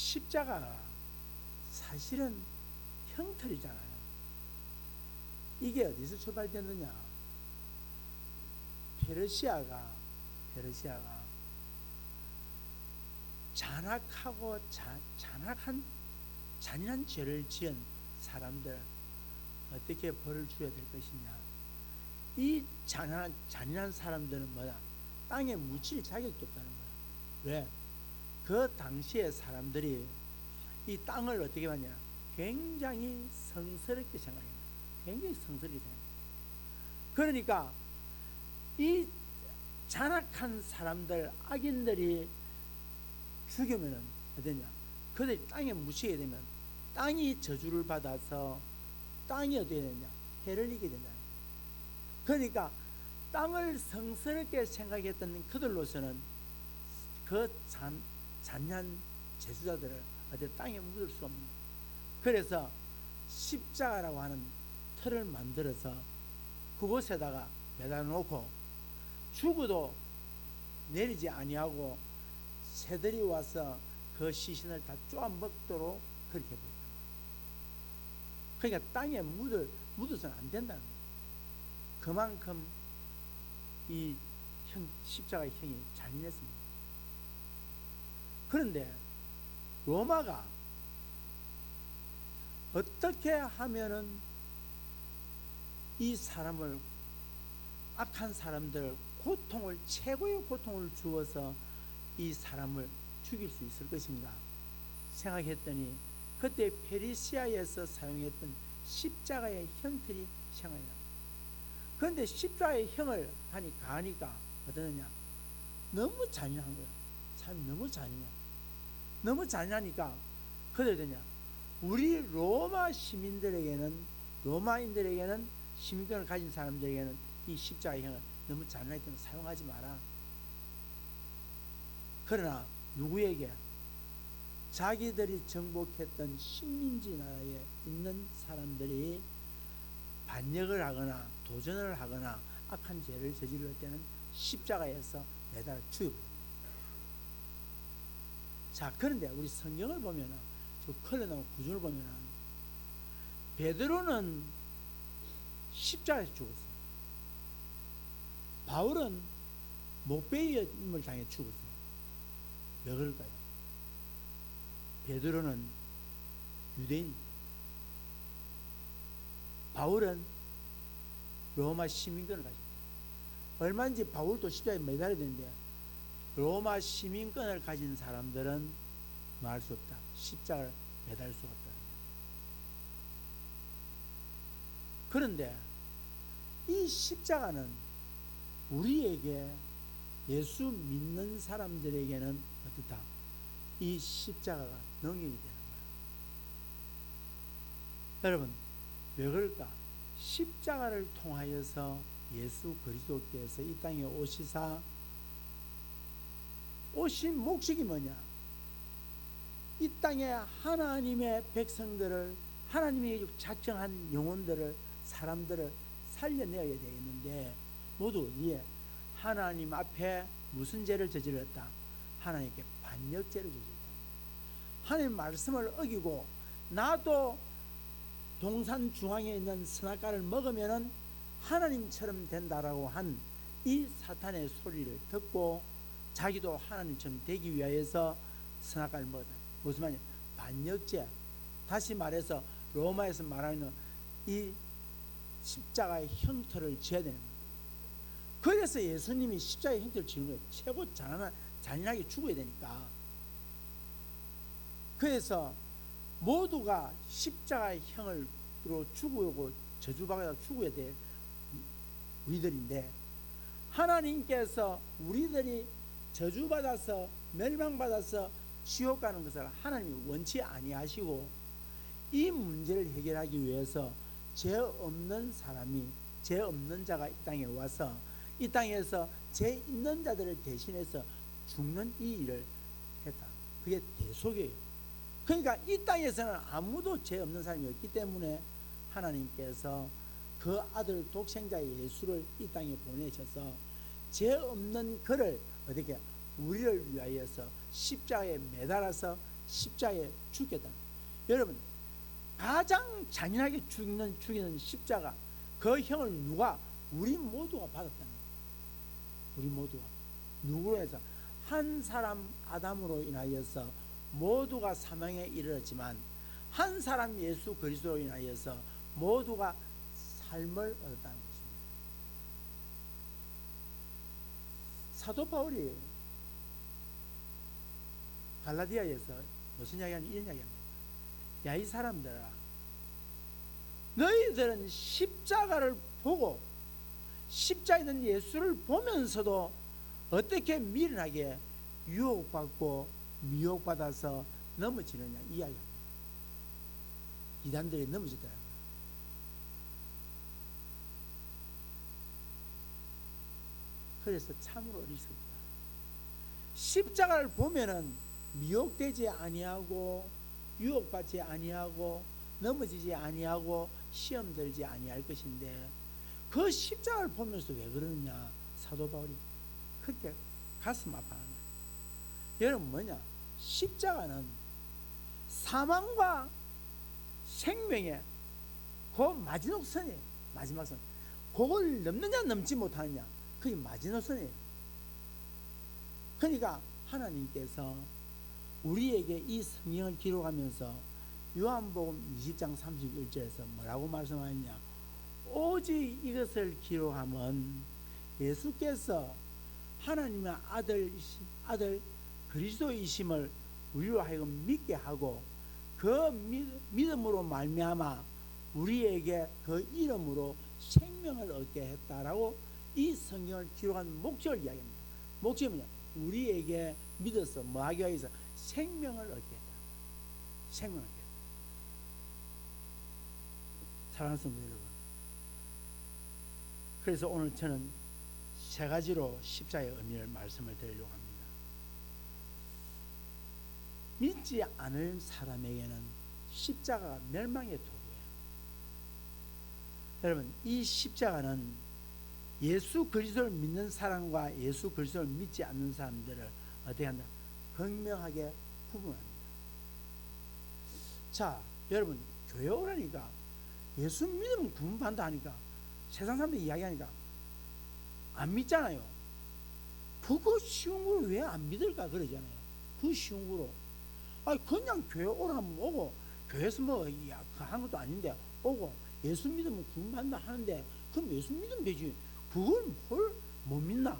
십자가 사실은 형틀이잖아요. 이게 어디서 출발됐느냐? 페르시아가 잔악하고 잔인한 죄를 지은 사람들 어떻게 벌을 줘야 될 것이냐? 이 잔인한 사람들은 뭐다? 땅에 묻힐 자격도 없다는 거야. 왜? 그 당시에 사람들이 이 땅을 어떻게 봤냐? 굉장히 성스럽게 생각해요. 굉장히 성스럽게 생각해요. 그러니까 이 잔악한 사람들, 악인들이 죽으면은 어떠냐? 그들이 땅에 묻히게 되면 땅이 저주를 받아서 땅이 어떻게 되냐? 해를 입게 된다. 그러니까 땅을 성스럽게 생각했던 그들로서는 그 잔인한 죄수자들을 어디 땅에 묻을 수 없는 거예요. 그래서 십자가라고 하는 틀을 만들어서 그곳에다가 매달아 놓고 죽어도 내리지 아니하고 새들이 와서 그 시신을 다 쪼아 먹도록 그렇게 보였다. 그러니까 땅에 묻어서는 안 된다는 거예요. 그만큼 이 십자가의 형이 잔인했습니다. 그런데 로마가 어떻게 하면은 이 사람을, 악한 사람들 최고의 고통을 주어서 이 사람을 죽일 수 있을 것인가 생각했더니 그때 페르시아에서 사용했던 십자가의 형틀이 생각이 납니다. 그런데 십자가의 형을 가하니까 어떠느냐? 너무 잔인한 거예요. 참 너무 잔인해. 너무 잔인하니까 그들 되냐? 우리 로마 시민들에게는, 로마인들에게는, 시민권을 가진 사람들에게는 이 십자가의 형을 너무 잔인하기 때문에 사용하지 마라. 그러나 누구에게? 자기들이 정복했던 식민지 나라에 있는 사람들이 반역을 하거나 도전을 하거나 악한 죄를 저지를 때는 십자가에서 매달아 죽여버립니다. 자, 그런데 우리 성경을 보면은, 저 컬러나온 구절을 보면은, 베드로는 십자가에서 죽었어요. 바울은 목베임을 당해 죽었어요. 왜 그럴까요? 베드로는 유대인입니다. 바울은 로마 시민권을 가지고 있어요. 얼마인지 바울도 십자가에 매달아야 되는데 로마 시민권을 가진 사람들은 말할 수 없다. 십자가를 매달 수가 없다. 그런데 이 십자가는 우리에게, 예수 믿는 사람들에게는 어떻다? 이 십자가가 능력이 되는 거예요. 여러분, 왜 그럴까? 십자가를 통하여서 예수 그리스도께서 이 땅에 오시사 오신 목적이 뭐냐? 이 땅에 하나님의 백성들을, 하나님이 작정한 영혼들을, 사람들을 살려내어야 되겠는데 모두 어디에? 하나님 앞에 무슨 죄를 저질렀다? 하나님께 반역죄를 저질렀다. 하나님 말씀을 어기고 나도 동산 중앙에 있는 선악과를 먹으면은 하나님처럼 된다라고 한 이 사탄의 소리를 듣고 자기도 하나님처럼 되기 위하여서 선악과를 먹었다. 무슨 말이냐? 반역죄. 다시 말해서 로마에서 말하는 이 십자가의 형태를 지어야 되는 거예요. 그래서 예수님이 십자가의 형태를 지는 거예요. 최고 잔인하게 죽어야 되니까. 그래서 모두가 십자가의 형으로 죽고 저주받아 죽어야 될 우리들인데, 하나님께서 우리들이 저주받아서 멸망받아서 지옥 가는 것을 하나님이 원치 아니하시고 이 문제를 해결하기 위해서 죄 없는 사람이, 죄 없는 자가 이 땅에 와서 이 땅에서 죄 있는 자들을 대신해서 죽는 이 일을 했다. 그게 대속이에요. 그러니까 이 땅에서는 아무도 죄 없는 사람이 없기 때문에 하나님께서 그 아들 독생자 예수를 이 땅에 보내셔서 죄 없는 그를 어떻게 우리를 위하여서 십자가에 매달아서 십자가에 죽겠다. 여러분, 가장 잔인하게 죽이는 십자가, 그 형을 누가? 우리 모두가 받았다는 거예요. 우리 모두가. 누구로 해서? 한 사람 아담으로 인하여서 모두가 사망에 이르렀지만 한 사람 예수 그리스도로 인하여서 모두가 삶을 얻었다는 것입니다. 사도 바울이 갈라디아에서 무슨 이야기하냐, 이런 이야기합니다. 야, 이 사람들아, 너희들은 십자가를 보고 십자가에 있는 예수를 보면서도 어떻게 미련하게 유혹받고 미혹받아서 넘어지느냐, 이 이야기합니다. 이단들이 넘어졌다는 거예요. 그래서 참으로 어리석다. 십자가를 보면은 미혹되지 아니하고 유혹받지 아니하고 넘어지지 아니하고 시험 들지 아니할 것인데, 그 십자가를 보면서 왜 그러느냐, 사도 바울이 그렇게 가슴 아파하는 거예요. 여러분, 뭐냐, 십자가는 사망과 생명의 그 마지막 선이에요. 마지막 선. 그걸 넘느냐 넘지 못하느냐, 그게 마지막 선이에요. 그러니까 하나님께서 우리에게 이 성경을 기록하면서 요한복음 20장 31절에서 뭐라고 말씀하느냐, 오직 이것을 기록하면 예수께서 하나님의 아들 그리스도이심을 우리로 하여금 믿게 하고 그 믿음으로 말미암아 우리에게 그 이름으로 생명을 얻게 했다라고 이 성경을 기록한 목적을 이야기합니다. 목적이 뭐냐, 우리에게 믿어서 뭐하기 위해서 생명을 얻게 했다. 생명을 얻게 했다. 사랑하는 성도 여러분, 그래서 오늘 저는 세 가지로 십자가의 의미를 말씀을 드리려고 합니다. 믿지 않을 사람에게는 십자가가 멸망의 도구예요. 여러분, 이 십자가는 예수 그리스도를 믿는 사람과 예수 그리스도를 믿지 않는 사람들을 어떻게 한다? 극명하게 구분합니다. 자, 여러분, 교회 오라니까 예수 믿으면 구원받는다 하니까 세상 사람들이 이야기하니까 안 믿잖아요. 그거 쉬운 걸 왜 안 믿을까 그러잖아요. 그 쉬운 거로. 아니, 그냥 교회 오라면 오고, 교회에서 뭐 하는 것도 아닌데 오고 예수 믿으면 구원받는다 하는데, 그럼 예수 믿으면 되지. 그걸 뭘 못 믿나?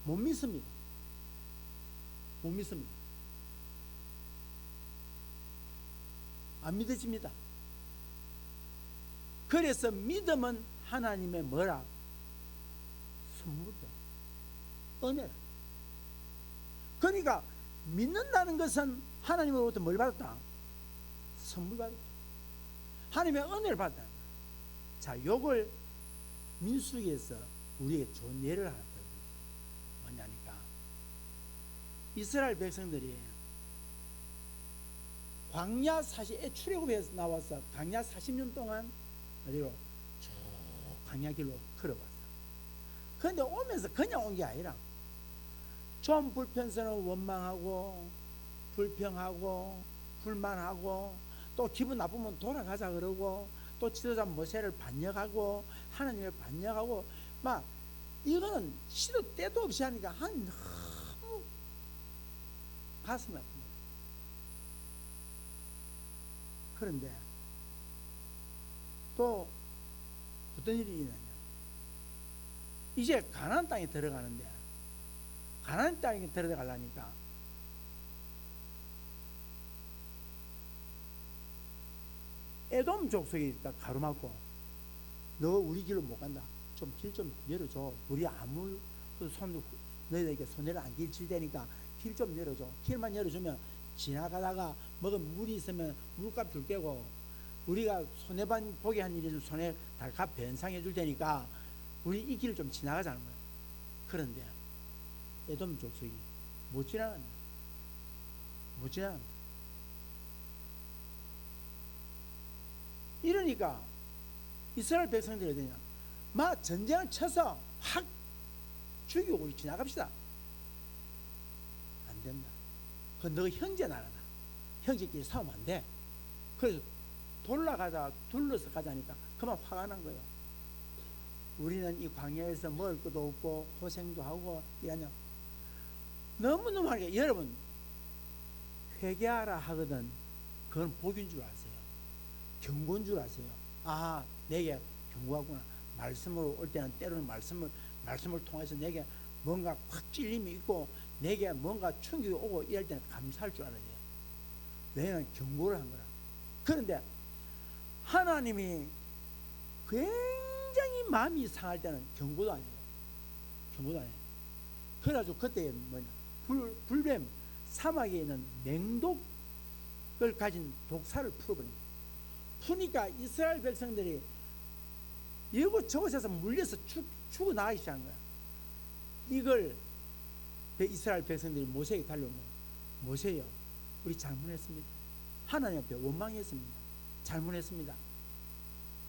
못 믿습니다. 못 믿습니다. 안 믿어집니다. 그래서 믿음은 하나님의 뭐라? 선물이다. 은혜다. 그러니까 믿는다는 것은 하나님으로부터 뭘 받았다? 선물 받았다. 하나님의 은혜를 받았다. 자, 요걸 민수기에서 우리에게 좋은 예를 하나 들어주세요. 뭐냐니까, 이스라엘 백성들이 광야 출애굽에서 나와서 광야 40년 동안 어디로? 쭉 광야 길로 걸어왔어. 그런데 오면서 그냥 온 게 아니라 좀 불편성을 원망하고 불평하고 불만하고 또 기분 나쁘면 돌아가자 그러고 또 지도자 모세를 반역하고 하나님을 반역하고 막 이거는 시도 때도 없이 하니까 너무 가슴이 아픕니다. 그런데 또 어떤 일이 있느냐, 이제 가나안 땅에 들어가는데, 가나안 땅에 들어가려니까 에돔 족속이 가로막고, 너 우리 길로 못 간다, 좀 길 좀 열어줘, 우리 아무 너희들에게 손해를 안 끼칠 테니까 길 좀 열어줘. 길만 열어주면 지나가다가 먹은 물이 있으면 물값 줄 게고, 우리가 손해반 보게 한 일이 있으면 손해 다 값 변상해 줄 테니까 우리 이 길을 좀 지나가자는 거야. 그런데 에돔 족속이 못 지나간다. 못 지나간다. 이러니까 이스라엘 백성들이 어디냐, 막 전쟁을 쳐서 확 죽이고 우리 지나갑시다. 안 된다. 그 너 형제 나라다. 형제끼리 싸우면 안 돼. 그래서 둘러서 가자니까 그만 화가 난 거예요. 우리는 이 광야에서 먹을 것도 없고 고생도 하고 이러냐. 너무너무 하니까 여러분 회개하라 하거든. 그건 복인 줄 아세요? 경고인 줄 아세요? 아, 내게 경고하구나. 말씀으로 올 때는 때로는 말씀을 통해서 내게 뭔가 확 찔림이 있고 내게 뭔가 충격이 오고 이럴 때는 감사할 줄 알아야 돼요. 왜냐하면 경고를 한 거라. 그런데 하나님이 굉장히 마음이 상할 때는 경고도 아니에요. 경고도 아니에요. 그래가지고 그때 뭐냐, 불뱀, 사막에 있는 맹독을 가진 독사를 풀어버린 거예요. 푸니까 이스라엘 백성들이 이곳저곳에서 물려서 죽어나가기 시작한 거야. 이걸 이스라엘 백성들이 모세에게 달려온 거예요. 모세요, 우리 잘못했습니다. 하나님 앞에 원망했습니다. 잘못했습니다.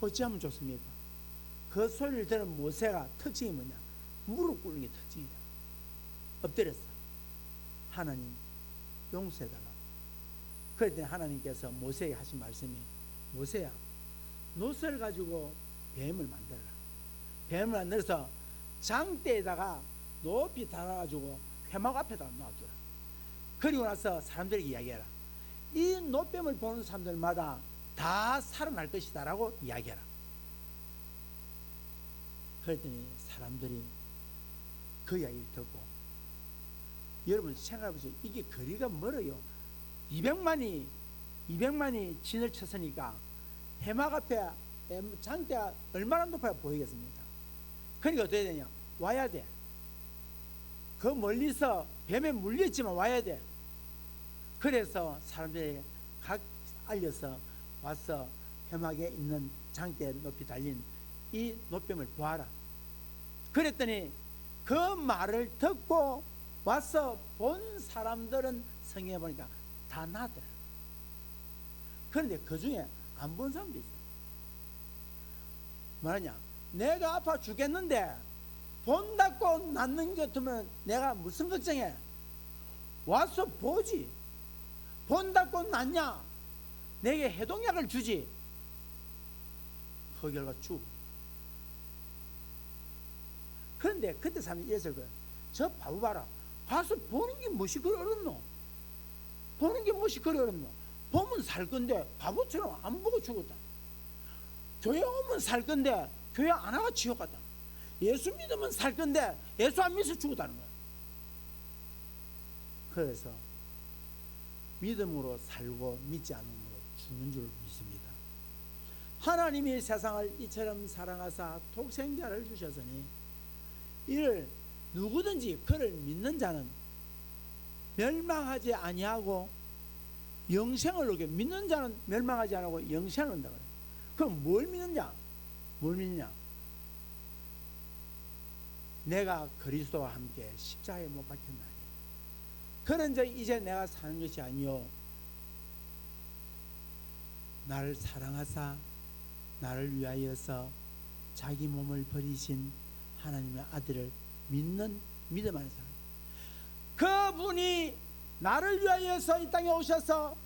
어찌하면 좋습니까? 그 소리를 들은 모세가 특징이 뭐냐? 무릎 꿇는 게 특징이야. 엎드렸어. 하나님 용서해달라고. 그랬더니 하나님께서 모세에게 하신 말씀이, 모세야, 노쇠를 가지고 뱀을 만들어라. 뱀을 만들어서 장대에다가 높이 달아가지고 회막 앞에다 놔두라. 그리고 나서 사람들에게 이야기해라. 이 노뱀을 보는 사람들마다 다 살아날 것이다 라고 이야기해라. 그랬더니 사람들이 그 이야기를 듣고, 여러분 생각해보세요. 이게 거리가 멀어요. 200만이 진을 쳤으니까 해막 앞에 장대가 얼마나 높아야 보이겠습니까? 그러니까 어떻게 되냐, 와야 돼. 그 멀리서 뱀에 물렸지만 와야 돼. 그래서 사람들이 각 알려서 와서 해막에 있는 장대 높이 달린 이 노뱀을 보아라. 그랬더니 그 말을 듣고 와서 본 사람들은 성경에 보니까 다 나더라. 그런데 그 중에 안 본 사람도 있어. 뭐하냐, 내가 아파 죽겠는데 본다고 낫는 것 같으면 내가 무슨 걱정해? 와서 보지. 본다고 낫냐? 내게 해독약을 주지. 그 결과 죽어. 그런데 그때 사람이 이랬을 거야. 저 바보 봐라. 가서 보는 게 무엇이 그리 어렵노? 보는 게 무엇이 그리 어렵노? 보면 살 건데 바보처럼 안 보고 죽었다. 교회 오면 살 건데 교회 안 와가 지옥 갔다. 예수 믿으면 살 건데 예수 안 믿어서 죽었다는 거야. 그래서 믿음으로 살고 믿지 않음으로 죽는 줄 믿습니다. 하나님이 세상을 이처럼 사랑하사 독생자를 주셨으니 이를 누구든지 그를 믿는 자는 멸망하지 아니하고 영생을 얻게. 믿는 자는 멸망하지 않고 영생을 얻는다 그래. 그럼 뭘 믿느냐? 뭘 믿느냐? 내가 그리스도와 함께 십자가에 못 박혔나니 그런즉 이제 내가 사는 것이 아니요 나를 사랑하사 나를 위하여서 자기 몸을 버리신 하나님의 아들을 믿는 믿음 안에 사는, 그분이 나를 위하여서 이 땅에 오셔서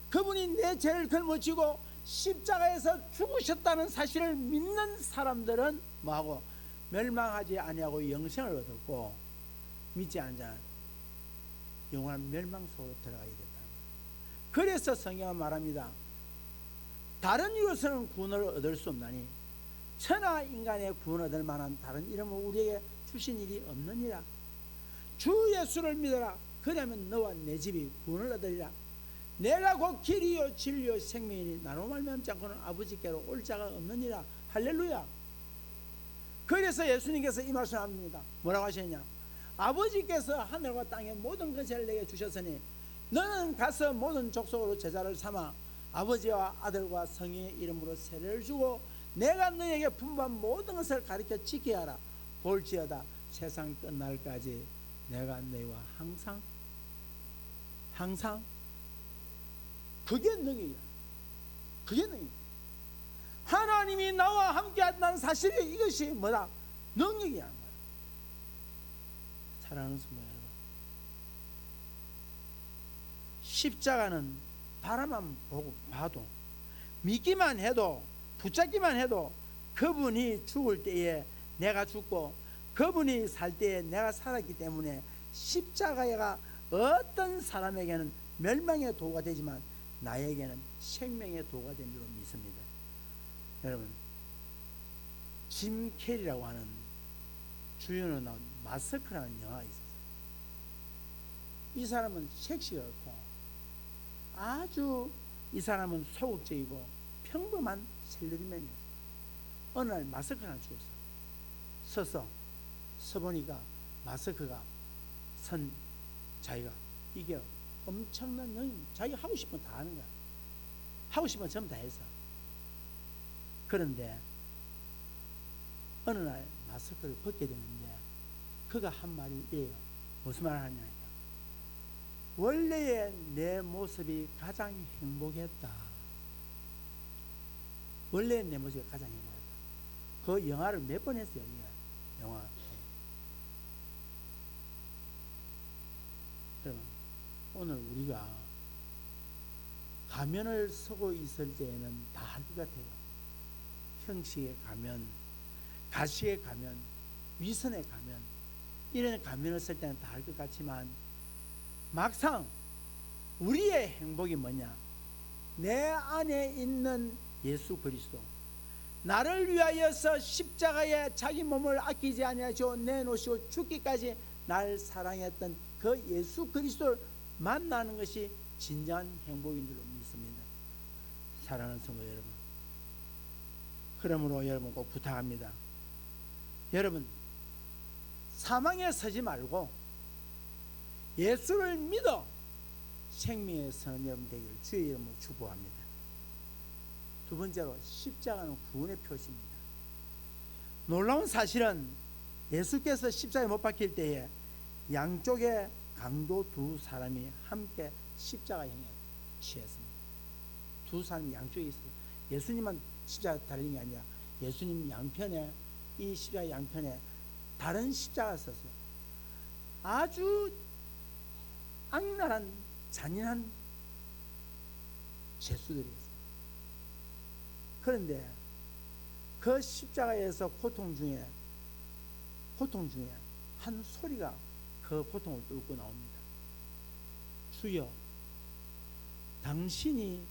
그분이 내 죄를 걸머지고 십자가에서 죽으셨다는 사실을 믿는 사람들은 뭐하고 멸망하지 아니하고 영생을 얻었고, 믿지 않은 자는 영원한 멸망 속으로 들어가게 됐다는 거예요. 그래서 성경은 말합니다. 다른 이로서는 구원을 얻을 수 없나니 천하 인간의 구원 얻을 만한 다른 이름을 우리에게 주신 일이 없느니라. 주 예수를 믿어라. 그러면 너와 내 집이 구원을 얻으리라. 내가 곧 길이요 진리요 생명이니 나로 말미암지 않고는 아버지께로 올 자가 없느니라. 할렐루야. 그래서 예수님께서 이 말씀을 합니다. 뭐라고 하셨냐? 아버지께서 하늘과 땅의 모든 것을 내게 주셨으니 너는 가서 모든 족속으로 제자를 삼아 아버지와 아들과 성령의 이름으로 세례를 주고 내가 너에게 분부한 모든 것을 가르쳐 지켜야 하라. 볼지어다 세상 끝날까지 내가 너희와 항상 그게 능이야. 그게 능이야. 하나님이 나와 함께 한다는 사실이 이것이 뭐다? 능력이라는 거야. 사랑하는 성도 여러분, 십자가는 바라만 보고 봐도, 믿기만 해도, 붙잡기만 해도 그분이 죽을 때에 내가 죽고 그분이 살 때에 내가 살았기 때문에 십자가가 어떤 사람에게는 멸망의 도구가 되지만 나에게는 생명의 도구가 된 줄로 믿습니다. 여러분, 짐 캐리라고 하는 주연으로 나온 마스크라는 영화가 있었어요. 이 사람은 섹시가 없고 아주, 이 사람은 소극적이고 평범한 셀러리맨이었어요. 어느 날 마스크를 하나 주었어. 서보니까 마스크가 자기가 이게 엄청난 영역, 자기가 하고 싶은 거 다 하는 거야. 하고 싶은 거 전부 다 했어. 그런데 어느 날 마스크를 벗게 되는데 그가 한 말이 이래요. 무슨 말을 하냐니까, 원래의 내 모습이 가장 행복했다. 원래의 내 모습이 가장 행복했다. 그 영화를 몇 번 했어요. 이게 영화. 여러분, 오늘 우리가 가면을 쓰고 있을 때에는 다 할 것 같아요. 형식의 가면, 가식의 가면, 위선의 가면, 이런 가면을 쓸 때는 다 할 것 같지만 막상 우리의 행복이 뭐냐? 내 안에 있는 예수 그리스도, 나를 위하여서 십자가에 자기 몸을 아끼지 아니하시고 내놓으시고 죽기까지 날 사랑했던 그 예수 그리스도를 만나는 것이 진정한 행복인 줄로 믿습니다. 사랑하는 성도 여러분, 그러므로 여러분 꼭 부탁합니다. 여러분, 사망에 서지 말고 예수를 믿어 생명에 서는 여러분 되기를 주의 이름으로 축복합니다. 두 번째로, 십자가는 구원의 표시입니다. 놀라운 사실은 예수께서 십자가에 못 박힐 때에 양쪽에 강도 두 사람이 함께 십자가형에 취했습니다. 두 사람이 양쪽에 있어요. 예수님만 십자가 달린 게 아니라 예수님 양편에, 이 십자가 양편에 다른 십자가가 있었어요. 아주 악랄한 잔인한 죄수들이었어요. 그런데 그 십자가에서 고통 중에 한 소리가 그 고통을 뚫고 나옵니다. 주여, 당신이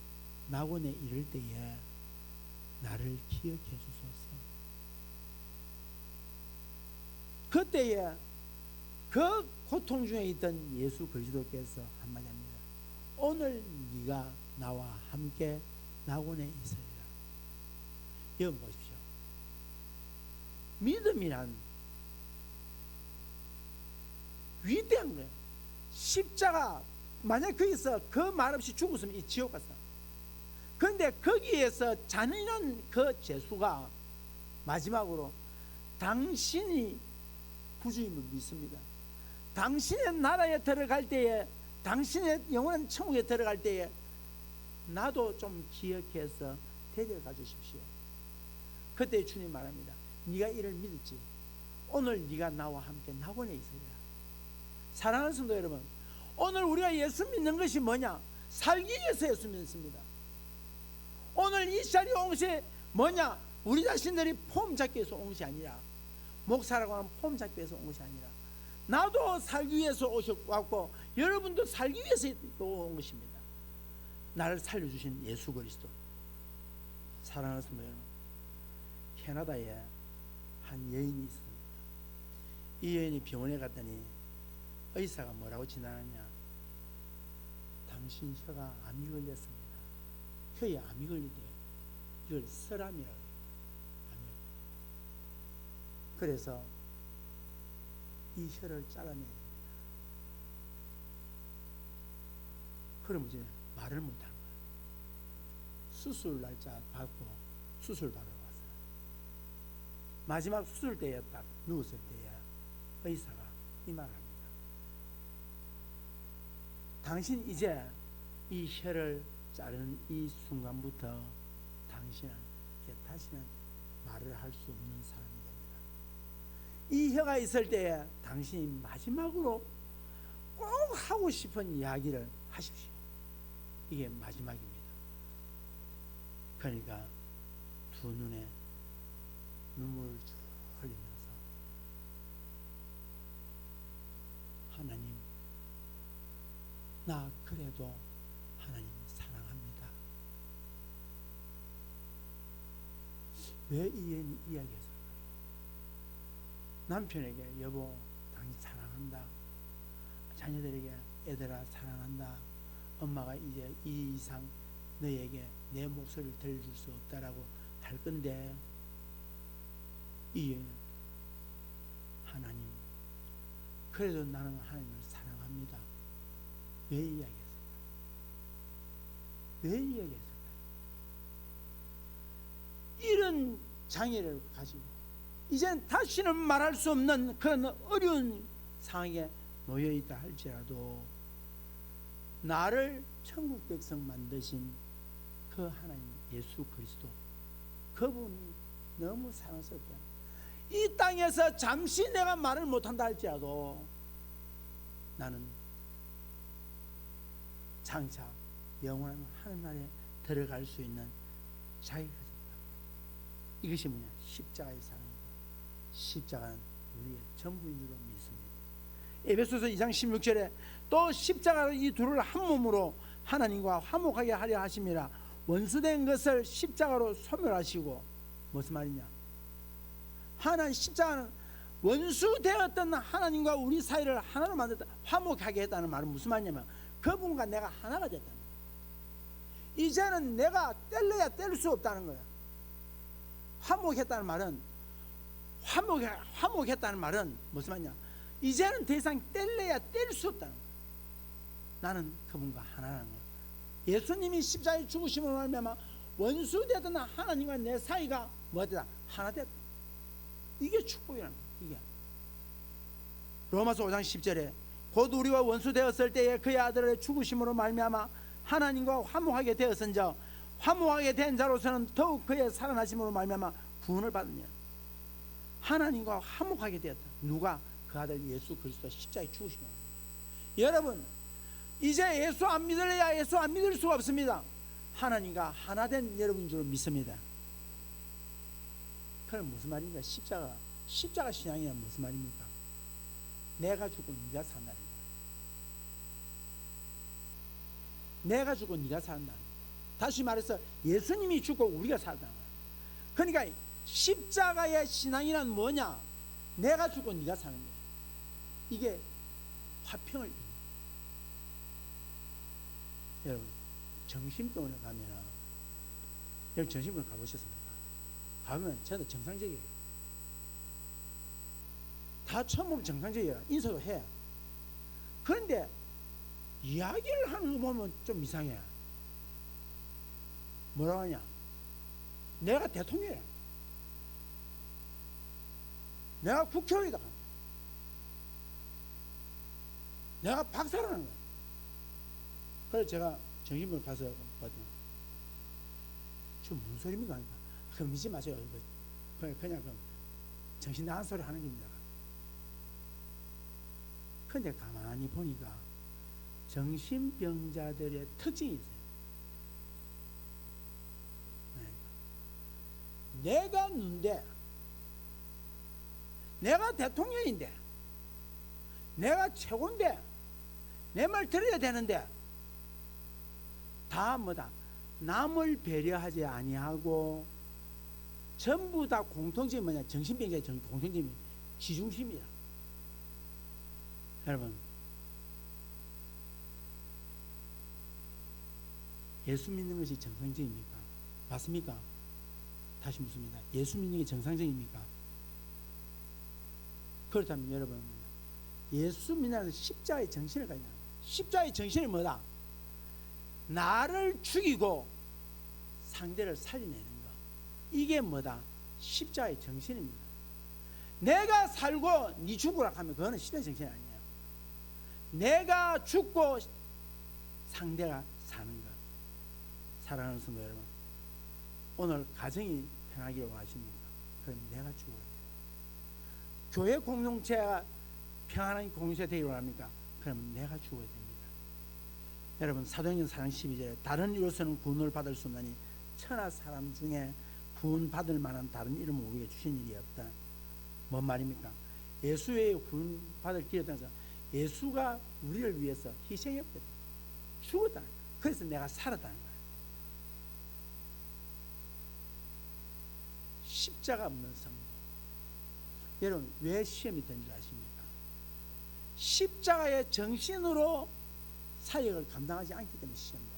낙원에 이를 때에 나를 기억해 주소서. 그때에 그 고통 중에 있던 예수 그리스도께서 한마디 합니다. 오늘 네가 나와 함께 낙원에 있으리라. 여러분 보십시오. 믿음이란 위대한 거예요. 십자가, 만약 거기서 그 말 없이 죽었으면 이 지옥 갔어. 그런데 거기에서 잔인한 그 죄수가 마지막으로 당신이 구주임을 믿습니다. 당신의 나라에 들어갈 때에, 당신의 영원한 천국에 들어갈 때에 나도 좀 기억해서 데려가 주십시오. 그때 주님 말합니다. 네가 이를 믿었지? 오늘 네가 나와 함께 낙원에 있으리라. 사랑하는 성도 여러분, 오늘 우리가 예수 믿는 것이 뭐냐? 살기 위해서 예수 믿습니다. 오늘 이 자리에 온 것이 뭐냐? 우리 자신들이 폼 잡기 위해서 온 것이 아니라, 목사라고 하는 폼 잡기 위해서 온 것이 아니라, 나도 살기 위해서 오셨고 여러분도 살기 위해서 온 것입니다. 나를 살려주신 예수 그리스도. 사랑하는 성도 여러분, 캐나다에 한 여인이 있습니다. 이 여인이 병원에 갔더니 의사가 뭐라고 진단하냐? 당신 혀가 암이 걸렸습니다. 혀에 암이 걸리대요. 이걸 설암이라고 해요. 그래서 이 혀를 잘라내야 됩니다. 그러면 이제 말을 못하는 거예요. 수술 날짜 받고 수술 받으러 왔어요. 마지막 수술 때에 딱 누웠을 때에 의사가 이 말을 합니다. 당신 이제 이 혀를 자르는 이 순간부터 당신은 다시는 말을 할 수 없는 사람이 됩니다. 이 혀가 있을 때에 당신이 마지막으로 꼭 하고 싶은 이야기를 하십시오. 이게 마지막입니다. 그러니까 두 눈에 눈물을 쭉 흘리면서 하나님, 나 그래도 하나님 사랑합니다. 왜 이 이야기했을까요? 남편에게 여보 당신 사랑한다, 자녀들에게 애들아 사랑한다, 엄마가 이제 이 이상 너에게 내 목소리를 들려줄 수 없다라고 할 건데, 이 하나님 그래도 나는 하나님을 사랑합니다. 왜 이야기했을까요? 왜 이야기했을까요? 이런 장애를 가지고 이젠 다시는 말할 수 없는 그런 어려운 상황에 놓여 있다 할지라도 나를 천국 백성 만드신 그 하나님 예수 그리스도, 그분이 너무 사랑스럽다. 이 땅에서 잠시 내가 말을 못한다 할지라도 나는 장차 영원한 하늘나라에 들어갈 수 있는 자유가 있다. 이것이 뭐냐? 십자가의 사랑이고, 십자가는 우리의 전부인 줄로 믿습니다. 에베소서 2장 16절에 또 십자가로 이 둘을 한 몸으로 하나님과 화목하게 하려 하심이라. 원수된 것을 십자가로 소멸하시고, 무슨 말이냐? 하나님 십자가는 원수되었던 하나님과 우리 사이를 하나로 만들었다, 화목하게 했다는 말은 무슨 말이냐면 그분과 내가 하나가 됐다는 거야. 이제는 내가 뗄래야 뗄 수 없다는 거야. 화목했다는 말은 화목했다는 말은 무슨 말이냐? 이제는 더 이상 뗄래야 뗄 수 없다는 거야. 나는 그분과 하나라는 거야. 예수님이 십자가에 죽으심으로 말미암아 원수되던 하나님과 내 사이가 뭐였다? 하나 됐다. 이게 축복이라는 거야. 이게 로마서 5장 10절에 곧 우리와 원수되었을 때에 그의 아들의 죽으심으로 말미암아 하나님과 화목하게 되었은즉 화목하게 된 자로서는 더욱 그의 살아나심으로 말미암아 구원을 받느냐. 하나님과 화목하게 되었다. 누가? 그 아들 예수 그리스도 십자가에 죽으심으로. 여러분, 이제 예수 안 믿을래야 예수 안 믿을 수가 없습니다. 하나님과 하나 된 여러분인 줄 믿습니다. 그럼 무슨 말입니까? 십자가 신앙이란 무슨 말입니까? 내가 죽고 네가 산다는 거야. 내가 죽고 네가 산다. 다시 말해서 예수님이 죽고 우리가 산다는 거야. 그러니까 십자가의 신앙이란 뭐냐? 내가 죽고 네가 사는 거야. 이게 화평을. 여러분, 정신병원에 가면은, 여러분 정신병원 가보셨습니까? 가면 저는 정상적이에요. 다 처음 보면 정상적이에요. 인사도 해. 그런데 이야기를 하는 거 보면 좀 이상해. 뭐라고 하냐? 내가 대통령이야. 내가 국회의원이다. 내가 박사라는 거야. 그래서 제가 정신병원 가서 봤더니 지금 무슨 소리입니까? 그럼 믿지 마세요. 그냥 정신 나간 소리 하는 겁니다. 그런데 가만히 보니까 정신병자들의 특징이 있어요. 내가 누군데, 내가 대통령인데, 내가 최고인데, 내 말 들어야 되는데, 다 뭐다? 남을 배려하지 아니하고 전부 다 공통점이 뭐냐? 정신병자의 공통점이 지중심이야. 여러분, 예수 믿는 것이 정상적입니까? 맞습니까? 다시 묻습니다. 예수 믿는 게 정상적입니까? 그렇다면 여러분, 예수 믿는 십자가의 정신을 가지냐? 십자가의 정신이 뭐다? 나를 죽이고 상대를 살려내는 것. 이게 뭐다? 십자가의 정신입니다. 내가 살고 네 죽으라 하면 그거는 십자가의 정신이 아니에요. 내가 죽고 상대가 사는 것. 사랑하는 성도 여러분, 오늘 가정이 편하기를 원하십니까? 그럼 내가 죽어야 돼요. 교회 공동체가 평안한 공동체 되기를 원합니까? 그러면 내가 죽어야 됩니다. 여러분 사도행전 4장 12절에 다른 이로서는 구원을 받을 수 없나니 천하 사람 중에 구원받을 만한 다른 이름을 우리에게 주신 일이 없다. 뭔 말입니까? 예수 외에 구원받을 길이 없다면서 예수가 우리를 위해서 희생했거든. 죽었다는 거야. 그래서 내가 살았다는 거야. 십자가 없는 성도. 여러분 왜 시험이 된 줄 아십니까? 십자가의 정신으로 사역을 감당하지 않기 때문에 시험이다.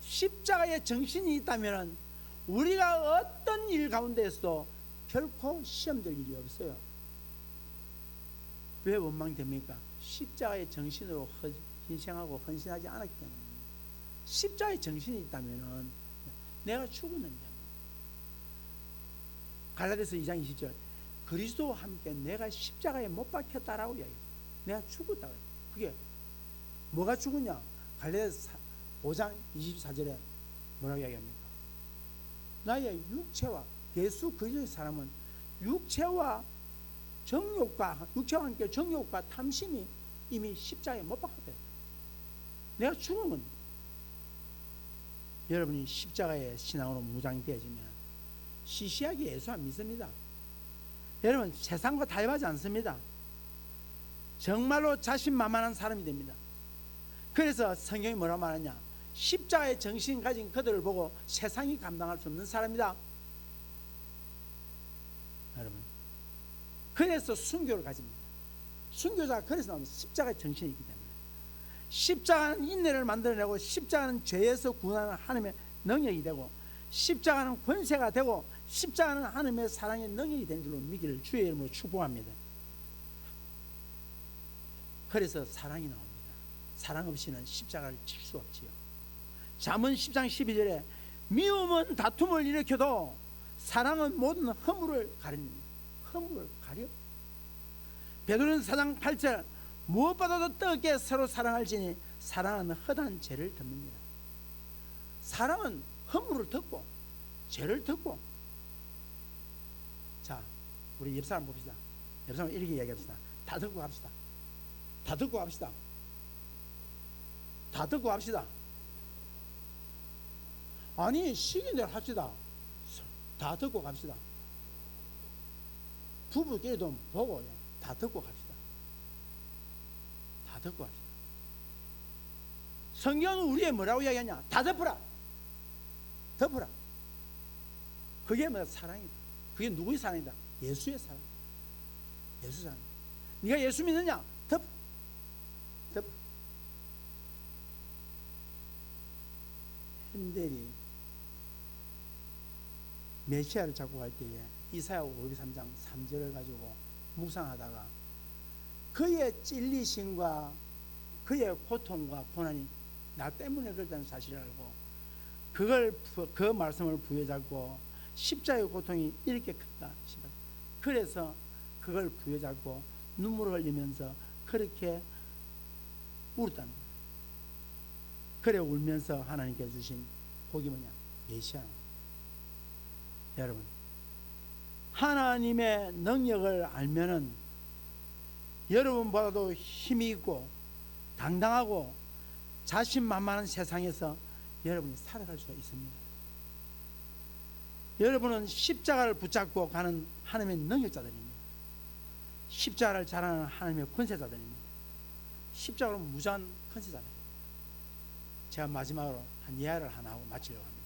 십자가의 정신이 있다면 우리가 어떤 일 가운데서도 결코 시험될 일이 없어요. 왜 원망됩니까? 십자가의 정신으로 희생하고 헌신하지 않았기 때문에. 십자가의 정신이 있다면 내가 죽었는데 갈라디아서 2장 20절 그리스도와 함께 내가 십자가에 못 박혔다라고 이야기했어요. 내가 죽었다고 해요. 그게 뭐가 죽었냐? 갈라디아서 5장 24절에 뭐라고 이야기합니까? 나의 육체와 예수 그리스도의 사람은 육체와 함께 정욕과 탐심이 이미 십자가에 못 박혔다. 내가 죽은 건 여러분이 십자가의 신앙으로 무장되어지면 시시하게 예수 안 믿습니다. 여러분 세상과 타협하지 않습니다. 정말로 자신만만한 사람이 됩니다. 그래서 성경이 뭐라고 말하냐? 십자가의 정신 가진 그들을 보고 세상이 감당할 수 없는 사람이다. 여러분 그래서 순교를 가집니다. 순교자가 그래서 나오는 십자가의 정신이 있기 때문에 십자가는 인내를 만들어내고 십자가는 죄에서 구원하는 하나님의 능력이 되고 십자가는 권세가 되고 십자가는 하나님의 사랑의 능력이 된 줄로 믿기를 주의 이름으로 축복합니다. 그래서 사랑이 나옵니다. 사랑 없이는 십자가를 칠 수 없지요. 잠언 10장 12절에 미움은 다툼을 일으켜도 사랑은 모든 허물을 가립니다. 허물을 가려. 베드로전서 4장 8절 무엇보다도 뜨겁게 서로 사랑할지니 사랑은 허다한 죄를 덮습니다. 사랑은 허물을 덮고 죄를 덮고. 자, 우리 옆사람 봅시다. 옆사람 이렇게 이야기합시다. 다 덮고 갑시다. 다 덮고 갑시다. 다 덮고 갑시다. 아니 시킨 대로 합시다. 다 덮고 갑시다. 부부끼리도 보고 다 덮고 갑시다. 다 덮고 갑시다. 성경은 우리의 뭐라고 이야기하냐? 다 덮어라. 덮어라. 그게 뭐야? 사랑이다. 그게 누구의 사랑이다? 예수의 사랑. 예수 사랑. 네가 예수 믿느냐? 덮어. 덮어. 핸델이 메시아를 잡고 갈 때에 이사야 53장 3절을 가지고 묵상하다가 그의 찔리심과 그의 고통과 고난이 나 때문에 그렇다는 사실을 알고 그 말씀을 부여잡고 십자가의 고통이 이렇게 크다 싶어요. 그래서 그걸 부여잡고 눈물을 흘리면서 그렇게 울었다는 거예요. 그래 울면서 하나님께 주신 복이 뭐냐? 메시아. 여러분 하나님의 능력을 알면은 여러분보다도 힘이 있고 당당하고 자신만만한 세상에서 여러분이 살아갈 수가 있습니다. 여러분은 십자가를 붙잡고 가는 하나님의 능력자들입니다. 십자가를 잘하는 하나님의 권세자들입니다. 십자가로 무자한 권세자들입니다. 제가 마지막으로 한 예화를 하나 하고 마치려고 합니다.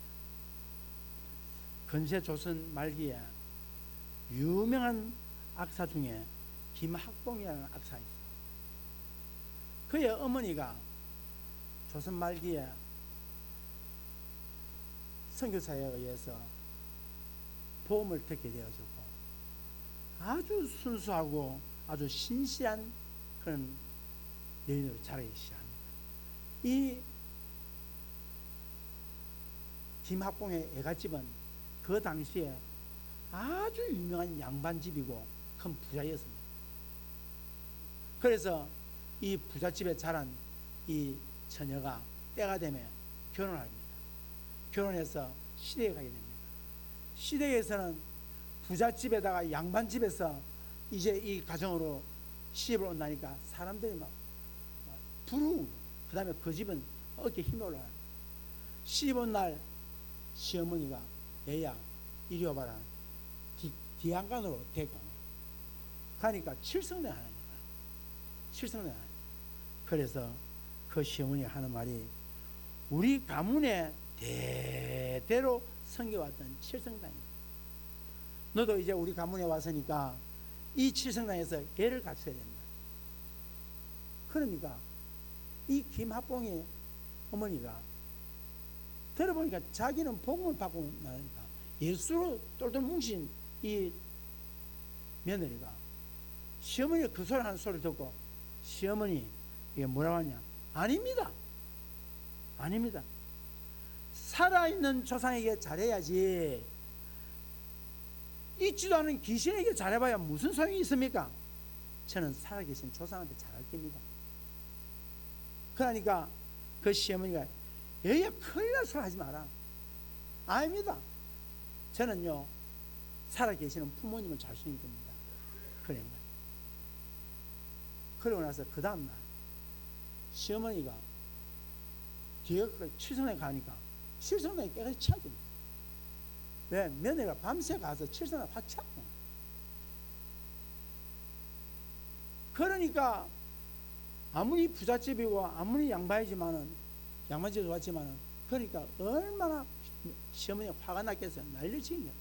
근세 조선 말기에 유명한 악사 중에 김학봉이라는 악사가 있어요. 그의 어머니가 조선 말기에 선교사에 의해서 보험을 듣게 되어졌고 아주 순수하고 아주 신실한 그런 여인으로 자라기 시작합니다. 이 김학봉의 애갓집은 그 당시에 아주 유명한 양반집이고 큰 부자였습니다. 그래서 이 부잣집에 자란 이 처녀가 때가 되면 결혼을 합니다. 결혼해서 시댁에 가게 됩니다. 시댁에서는 부잣집에다가 양반집에서 이제 이 가정으로 시집을 온다니까 사람들이 막 부르고, 그 다음에 그 집은 어깨에 힘이 올라가요. 시집온 날 시어머니가 얘야 이리 와봐라. 뒤안간으로 데리고 간 거예요. 가니까 칠성내 하나님. 칠성내 하나님. 그래서 그 시어머니가 하는 말이 우리 가문에 대대로 섬겨왔던 칠성당이다. 너도 이제 우리 가문에 왔으니까 이 칠성당에서 애를 갖춰야 된다. 그러니까 이 김학봉의 어머니가 들어보니까 자기는 복음을 받고 나니까 예수로 똘똘 뭉친 이 며느리가 시어머니가 그 소리 하는 소리 듣고 시어머니 이게 뭐라고 하냐? 아닙니다. 아닙니다. 살아있는 조상에게 잘해야지 있지도 않은 귀신에게 잘해봐야 무슨 소용이 있습니까? 저는 살아계신 조상한테 잘할 겁니다. 그러니까 그 시어머니가 얘야 큰일 날 소리 하지 마라. 아닙니다. 저는요 살아계시는 부모님을 잘 쓰는 겁니다. 그런 거예요. 그러고 나서 그 다음날 시어머니가 뒤에 칠성에 가니까 칠성에 깨끗이 차집니다. 왜? 며느리가 밤새 가서 칠성에 확 차고. 그러니까 아무리 부잣집이고 아무리 양반이지만은 양반집에 왔지만은 그러니까 얼마나 시어머니가 화가 났겠어요. 난리치긴 거예요.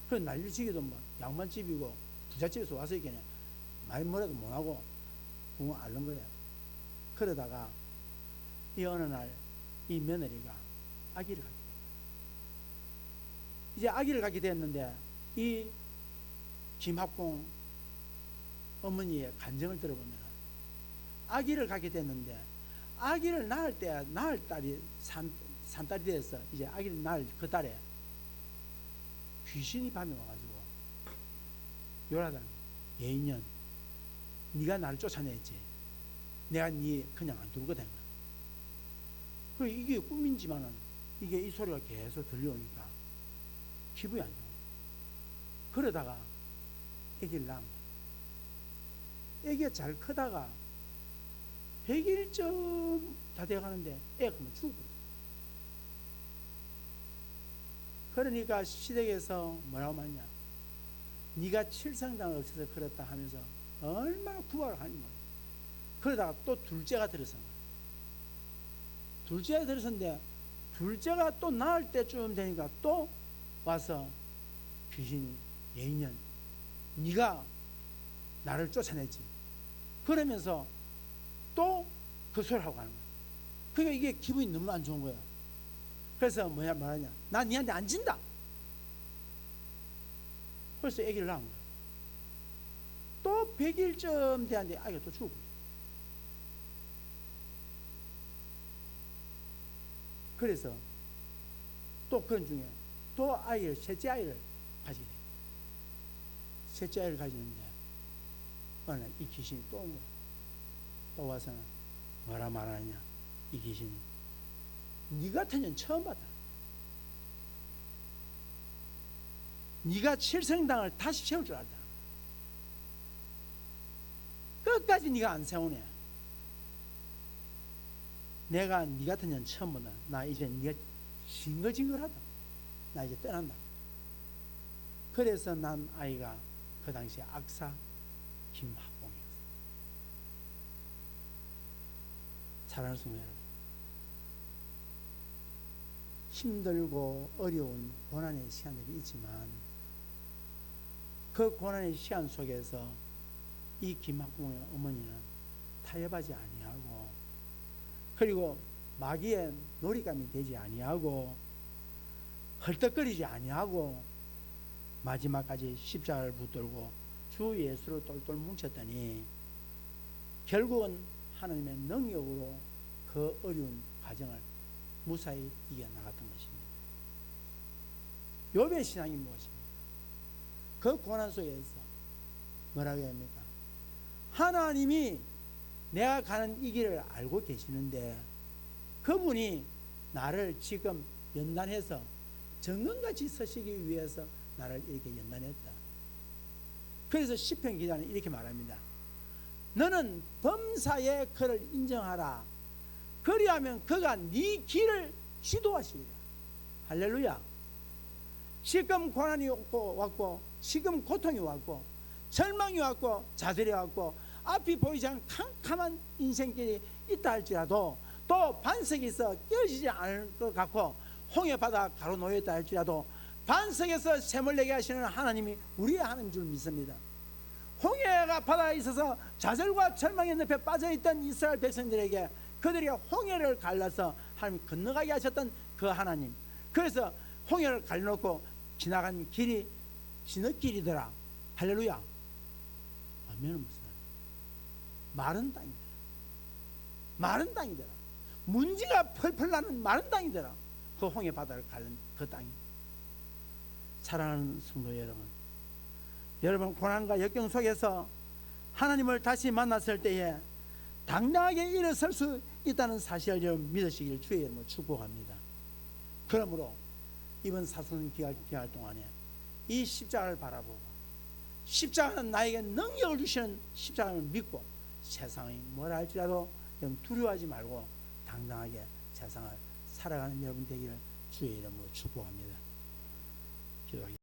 그 난리치기도 뭐 양반집이고 부잣집에서 와서 이렇게 말 뭐라도 못하고 붕어 앓는 거예요. 그러다가 이 어느 날 이 며느리가 아기를 갖게 됩니다. 이제 아기를 갖게 됐는데 이 김학봉 어머니의 간증을 들어보면 아기를 갖게 됐는데 아기를 낳을 때 낳을 딸이 산딸이 돼서 이제 아기를 낳을 그 달에 귀신이 밤에 와가지고 요라단 예인년 네가 나를 쫓아냈지 내가 네 그냥 안 둘 거다. 그 이게 꿈인지만은 이게 이 소리가 계속 들려오니까 기분이 안 좋아. 그러다가 아기를 낳은 거야. 아기가 잘 크다가 100일쯤 다 돼가는데 애가 그만 죽어버렸어. 그러니까 시댁에서 뭐라고 말하냐, 네가 칠성당을 없애서 그렇다 하면서 얼마나 구박을 하니 말이야. 그러다가 또 둘째가 들어선 거야. 둘째가 들어섰는데 둘째가 또 낳을 때쯤 되니까 또 와서 귀신이 예인년 네가 나를 쫓아내지 그러면서 또 그 소리를 하고 가는 거야. 그러니까 이게 기분이 너무 안 좋은 거야. 그래서 말하냐, 나 니한테 안 진다. 그래서 아기를 낳은 거야. 또 100일쯤 되는데 아기가 또 죽어버렸어. 그래서 또 그런 중에 또 아이를, 셋째 아이를 가지게 돼. 셋째 아이를 가지는데 어느 날 이 귀신이 또 온 거야. 또 와서는 뭐라 말하냐, 이 귀신이 네 같은 년 처음 봤다. 네가 칠성당을 다시 세울 줄 알다. 끝까지 네가 안 세우네. 내가 네 같은 년 처음 본다. 나 이제 네가 징글징글하다. 나 이제 떠난다. 그래서 난 아이가 그 당시에 악사 김학봉이었어. 사랑하는 성도 여러분, 힘들고 어려운 고난의 시간들이 있지만 그 고난의 시간 속에서 이 김학봉의 어머니는 타협하지 아니하고 그리고 마귀의 놀이감이 되지 아니하고 헐떡거리지 아니하고 마지막까지 십자가를 붙들고 주 예수를 똘똘 뭉쳤더니 결국은 하나님의 능력으로 그 어려운 과정을 무사히 이겨나갔던 것입니다. 욥의 신앙이 무엇입니까? 그 고난 속에서 뭐라고 합니까? 하나님이 내가 가는 이 길을 알고 계시는데 그분이 나를 지금 연단해서 정금같이 서시기 위해서 나를 이렇게 연단했다. 그래서 시편 기자는 이렇게 말합니다. 너는 범사의 그를 인정하라. 그 그리하면 그가 네 길을 지도하시리라. 할렐루야. 지금 고난이 왔고 지금 고통이 왔고 절망이 왔고 좌절이 왔고 앞이 보이지 않는 캄캄한 인생길이 있다 할지라도 또 반석에서 깨어지지 않을 것 같고 홍해 바다 가로놓였다 할지라도 반석에서 샘을 내게 하시는 하나님이 우리의 하나님인 줄 믿습니다. 홍해가 바다에 있어서 좌절과 절망의 늪에 빠져있던 이스라엘 백성들에게 그들이 홍해를 갈라서 하나님이 건너가게 하셨던 그 하나님, 그래서 홍해를 갈라놓고 지나간 길이 진흙길이더라. 할렐루야. 아멘은 무슨 마른 땅이더라. 마른 땅이더라. 문지가 펄펄 나는 마른 땅이더라. 그 홍해 바다를 가른 그 땅이. 사랑하는 성도 여러분, 고난과 역경 속에서 하나님을 다시 만났을 때에 당당하게 일어설 수 있다는 사실을 여러분 믿으시길 주의 이름으로 축복합니다. 그러므로 이번 사순 기할 동안에 이 십자가를 바라보고 십자가는 나에게 능력을 주시는 십자가를 믿고 세상이 뭐라 할지라도 여러분 두려워하지 말고 당당하게 세상을 살아가는 여러분 되기를 주의 이름으로 축복합니다. 기도하겠습니다.